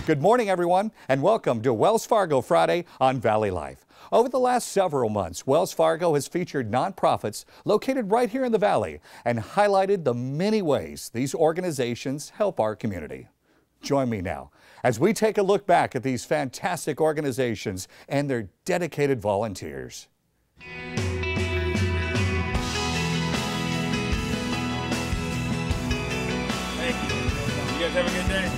Good morning, everyone, and welcome to Wells Fargo Friday on Valley Life. Over the last several months, Wells Fargo has featured nonprofits located right here in the Valley and highlighted the many ways these organizations help our community. Join me now as we take a look back at these fantastic organizations and their dedicated volunteers. Thank you. You guys have a good day.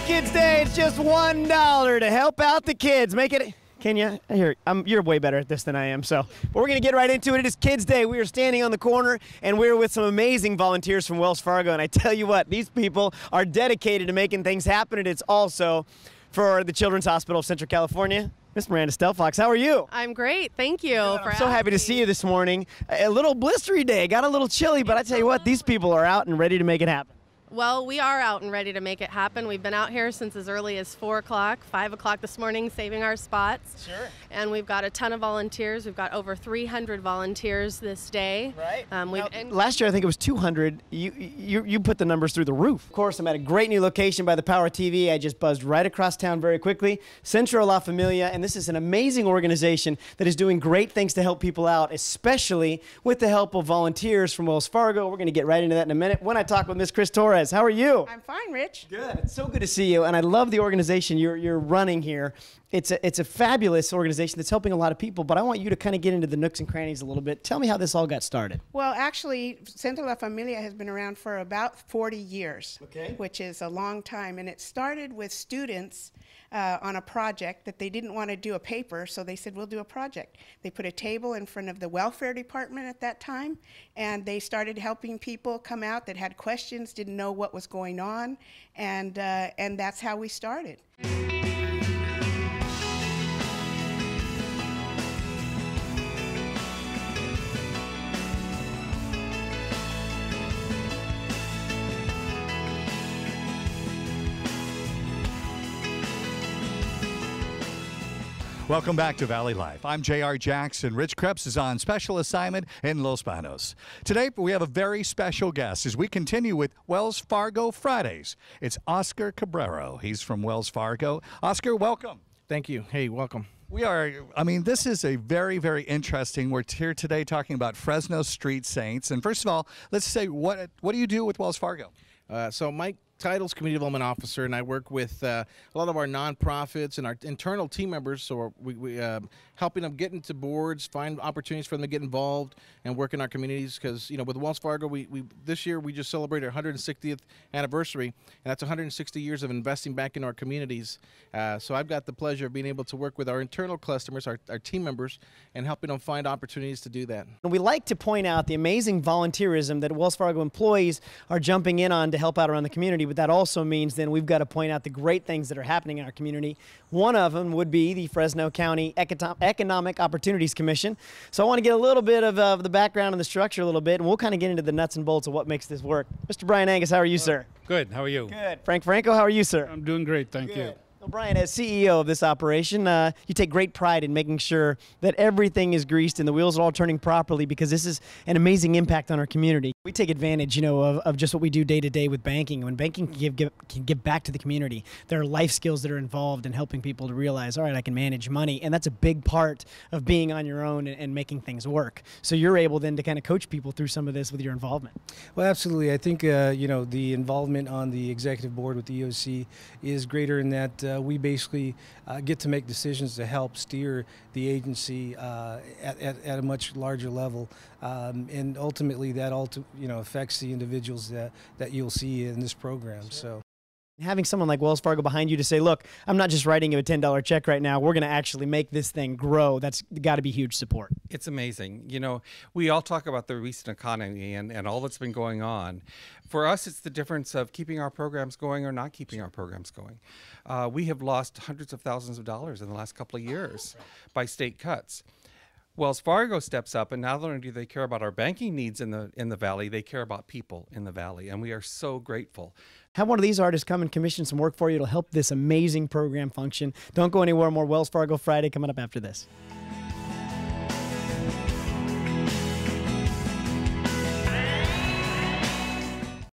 Kids Day, it's just $1 to help out the kids. Make it, can you? Here, you're way better at this than I am, so. But we're gonna get right into it. It is Kids Day. We are standing on the corner, and we're with some amazing volunteers from Wells Fargo, and I tell you what, these people are dedicated to making things happen, and it's also for the Children's Hospital of Central California. Miss Miranda Stelfox, how are you? I'm great, thank you. I'm so happy to see you this morning. A little blistery day, got a little chilly, but I tell you what, these people are out and ready to make it happen. Well, we are out and ready to make it happen. We've been out here since as early as 4 o'clock, 5 o'clock this morning, saving our spots. Sure. And we've got a ton of volunteers. We've got over 300 volunteers this day. Right. Last year, I think it was 200. You put the numbers through the roof. Of course, I'm at a great new location by the Power TV. I just buzzed right across town very quickly. Centro La Familia, and this is an amazing organization that is doing great things to help people out, especially with the help of volunteers from Wells Fargo. We're going to get right into that in a minute when I talk with Miss Chris Torres. How are you? I'm fine, Rich. Good. It's so good to see you, and I love the organization you're running here. It's a fabulous organization that's helping a lot of people, but I want you to kind of get into the nooks and crannies a little bit. Tell me how this all got started. Well, actually, Centro La Familia has been around for about 40 years, okay, which is a long time, and it started with students on a project that they didn't want to do a paper, so they said, we'll do a project. They put a table in front of the welfare department at that time, and they started helping people come out that had questions, didn't know what was going on, and that's how we started. Welcome back to Valley Life. I'm J.R. Jackson. Rich Krebs is on special assignment in Los Banos. Today, we have a very special guest as we continue with Wells Fargo Fridays. It's Oscar Cabrero. He's from Wells Fargo. Oscar, welcome. Thank you. Hey, welcome. This is a very, very interesting. We're here today talking about Fresno Street Saints. And first of all, let's say, what do you do with Wells Fargo? So my title's Community Development Officer, and I work with a lot of our nonprofits and our internal team members. So we helping them get into boards, find opportunities for them to get involved and work in our communities. Because with Wells Fargo, we this year we just celebrated our 160th anniversary, and that's 160 years of investing back in our communities. So I've got the pleasure of being able to work with our internal customers, our team members, and helping them find opportunities to do that. We like to point out the amazing volunteerism that Wells Fargo employees are jumping in on to help out around the community. But that also means then we've got to point out the great things that are happening in our community. One of them would be the Fresno County Economic Opportunities Commission. So I want to get a little bit of the background and the structure a little bit, and we'll kind of get into the nuts and bolts of what makes this work. Mr. Brian Angus, how are you, sir? Good. How are you? Good. Frank Franco, how are you, sir? I'm doing great. Thank you. Well, Brian, as CEO of this operation, you take great pride in making sure that everything is greased and the wheels are all turning properly, because this is an amazing impact on our community. We take advantage, of just what we do day to day with banking. When banking can give back to the community, there are life skills that are involved in helping people to realize, all right, I can manage money, and that's a big part of being on your own and making things work. So you're able then to kind of coach people through some of this with your involvement. Well, absolutely. I think the involvement on the executive board with the EOC is greater in that we basically get to make decisions to help steer the agency at a much larger level, and ultimately that affects the individuals that you'll see in this program. Sure. So. Having someone like Wells Fargo behind you to say, look, I'm not just writing you a $10 check right now. We're going to actually make this thing grow. That's got to be huge support. It's amazing. We all talk about the recent economy and all that's been going on. For us, it's the difference of keeping our programs going or not keeping our programs going. We have lost hundreds of thousands of dollars in the last couple of years by state cuts. Wells Fargo steps up, and not only do they care about our banking needs in the valley, they care about people in the valley, and we are so grateful. Have one of these artists come and commission some work for you. It'll help this amazing program function. Don't go anywhere. More Wells Fargo Friday coming up after this.